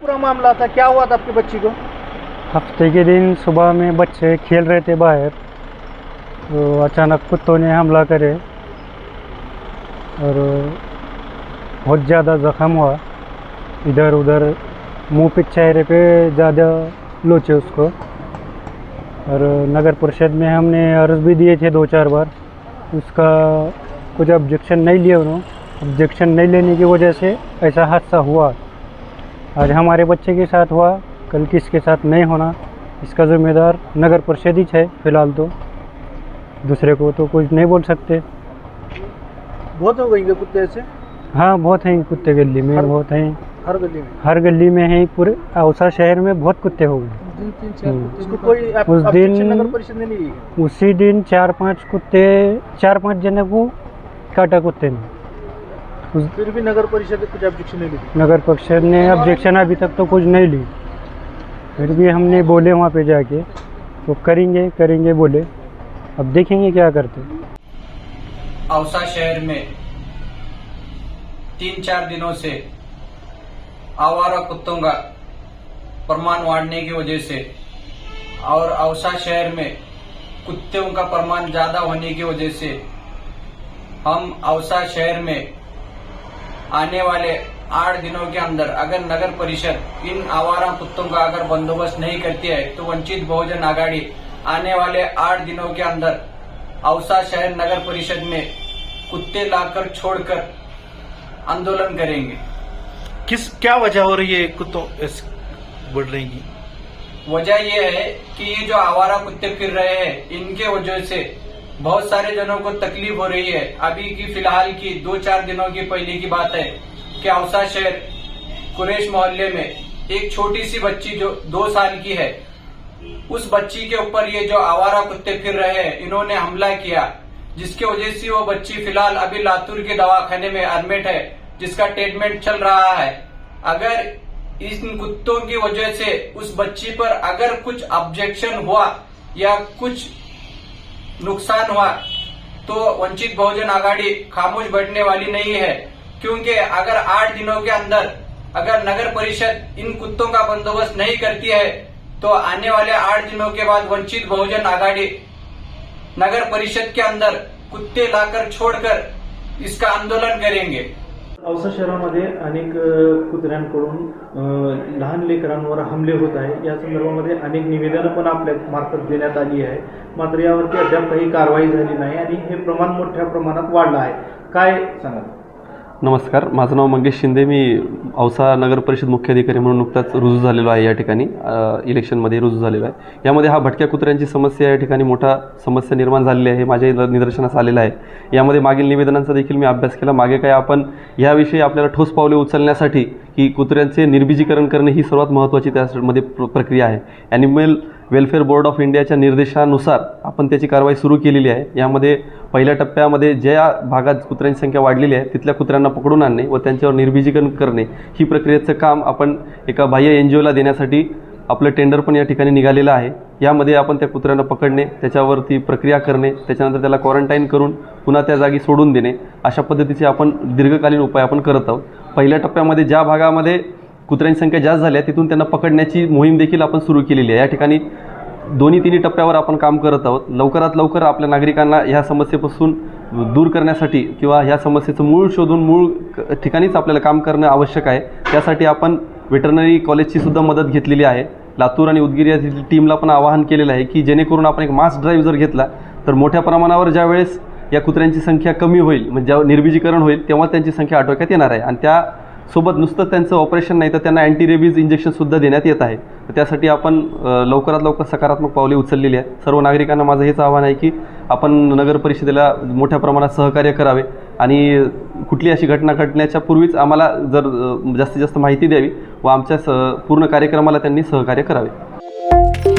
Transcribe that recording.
पूरा मामला था, क्या हुआ था आपकी बच्ची को? हफ्ते के दिन सुबह में बच्चे खेल रहे थे बाहर, तो अचानक कुत्तों ने हमला करे और बहुत ज़्यादा ज़ख्म हुआ। इधर उधर मुंह पे, चेहरे पे ज़्यादा लोचे उसको। और नगर परिषद में हमने अर्ज़ भी दिए थे 2-4 बार, उसका कुछ ऑब्जेक्शन नहीं लिया उन्होंने। ऑब्जेक्शन नहीं लेने की वजह से ऐसा हादसा हुआ। आज हमारे बच्चे के साथ हुआ, कल किसके साथ नहीं होना, इसका जिम्मेदार नगर परिषद ही है फिलहाल। तो दूसरे को तो कुछ नहीं बोल सकते। बहुत हो गई कुत्ते ऐसे? हाँ, बहुत हैं कुत्ते गली में, बहुत हैं हर गली में। हर गली में हैं। पूरे औसा शहर में बहुत कुत्ते हो गए। इसको कोई उस दिन objection नगर परिषद ने नहीं ली? उसी दिन 4-5 जने को काटा कुत्ते ने। फिर भी नगर परिषद ने कुछ ऑब्जेक्शन नहीं ली? नगर परिषद ने ऑब्जेक्शन अभी तक तो कुछ नहीं ली। फिर भी हमने बोले वहाँ पे जाके, तो करेंगे बोले। अब देखेंगे क्या करते। औसा शहर में 3-4 दिनों से आवारा कुत्तों का प्रमाण बढ़ने की वजह से और औसा शहर में कुत्तों का प्रमाण ज्यादा होने की वजह से हम औसा शहर में आने वाले 8 दिनों के अंदर अगर नगर परिषद इन आवारा कुत्तों का अगर बंदोबस्त नहीं करती है तो वंचित बहुजन आघाड़ी आने वाले 8 दिनों के अंदर औसा शहर नगर परिषद में कुत्ते लाकर छोड़कर आंदोलन करेंगे। क्या वजह हो रही है कुत्तों बढ़ रही की? वजह यह है कि ये जो आवारा कुत्ते फिर रहे हैं, इनके वजह से बहुत सारे जनों को तकलीफ हो रही है। अभी की फिलहाल की 2-4 दिनों की पहले की बात है कि औसा शहर कुरेश मोहल्ले में एक छोटी सी बच्ची जो 2 साल की है, उस बच्ची के ऊपर ये जो आवारा कुत्ते फिर रहे हैं, इन्होंने हमला किया, जिसकी वजह से वो बच्ची फिलहाल अभी लातूर के दवाखाने में एडमिट है, जिसका ट्रीटमेंट चल रहा है। अगर इन कुत्तों की वजह से उस बच्ची पर अगर कुछ ऑब्जेक्शन हुआ या कुछ नुकसान हुआ तो वंचित बहुजन आघाड़ी खामोश बैठने वाली नहीं है। क्योंकि अगर 8 दिनों के अंदर अगर नगर परिषद इन कुत्तों का बंदोबस्त नहीं करती है तो आने वाले 8 दिनों के बाद वंचित बहुजन आघाड़ी नगर परिषद के अंदर कुत्ते लाकर छोड़कर इसका आंदोलन करेंगे। औसा शहरामध्ये अनेक कुत्र्यांकडून लहान लेकरांवर हमले होत आहे। या संदर्भामध्ये अनेक निवेदनं पण आपल्या मार्फत देण्यात आली आहे, मात्र यावरती अद्याप काही कारवाई झाली नाही आणि हे प्रमाण मोठ्या प्रमाणात वाढलं आहे। काय सांगाल? नमस्कार, माझं नाव मंगेश शिंदे। मी औसा नगर परिषद मुख्याधिकारी म्हणून नुकताच रुजू झालेलो आहे। या ठिकाणी इलेक्शनमध्ये रुजू झालेलो आहे। यामध्ये हा भटक्या कुत्र्यांची समस्या या ठिकाणी मोठा समस्या निर्माण झालेली आहे, माझ्या निदर्शनास आलेला आहे। यामध्ये मागील निवेदनांचा देखील मी अभ्यास केला। मागे काय आपण याविषयी आपल्याला ठोस पावले उचलण्यासाठी की कुत्र्यांचे निर्बीजीकरण करणे ही सर्वात महत्त्वाची त्यामध्ये प्रक्रिया आहे। ॲनिमल वेलफेअर बोर्ड ऑफ इंडियाच्या निर्देशानुसार आपण त्याची कारवाई सुरू केलेली आहे। यामध्ये पहिल्या टप्प्यामध्ये ज्या भागात कुत्र्यांची संख्या वाढलेली आहे तिथल्या कुत्र्यांना पकडून आणणे व त्यांच्यावर निर्बीजीकरण करणे ही प्रक्रियेचं काम आपण एका बाह्य NGOला देण्यासाठी आपलं टेंडर पण या ठिकाणी निघालेलं आहे। यामध्ये आपण त्या कुत्र्यांना पकडणे, त्याच्यावरती प्रक्रिया करणे, त्याच्यानंतर त्याला क्वारंटाईन करून पुन्हा त्या जागी सोडून देणे, अशा पद्धतीचे आपण दीर्घकालीन उपाय आपण करत आहोत। पहिल्या टप्प्यामध्ये ज्या भागामध्ये कुत्र्यांची संख्या जास्त झाली आहे तिथून त्यांना पकडण्याची मोहीम देखील आपण सुरू केलेली आहे। या ठिकाणी 2-3 टप्प्यावर आपण काम करत आहोत। लवकरात लवकर आपल्या नागरिकांना ह्या समस्येपासून दूर करण्यासाठी किंवा ह्या समस्येचं मूळ शोधून मूळ ठिकाणीच आपल्याला काम करणं आवश्यक आहे। त्यासाठी आपण वेटरनरी कॉलेजची सुद्धा मदत घेतलेली आहे। लातूर आणि उदगीर या टीमला पण आवाहन केलेलं आहे की जेणेकरून आपण एक मास ड्राईव्ह जर घेतला तर मोठ्या प्रमाणावर ज्यावेळेस या कुत्र्यांची संख्या कमी होईल, म्हणजे जेव्हा निर्बीजीकरण होईल तेव्हा त्यांची संख्या आटोक्यात येणार आहे। आणि त्यासोबत नुसतं त्यांचं ऑपरेशन नाही तर त्यांना अँटी रेबीज इंजेक्शनसुद्धा देण्यात येत आहे। त्यासाठी आपण लवकरात लवकर सकारात्मक पावले उचललेली आहेत। सर्व नागरिकांना माझं हेच आव्हान आहे की आपण नगर परिषदेला मोठ्या प्रमाणात सहकार्य करावे आणि कुठली अशी घटना घडण्याच्या पूर्वीच आम्हाला जर जास्तीत जास्त माहिती द्यावी व आमच्या पूर्ण कार्यक्रमाला त्यांनी सहकार्य करावे।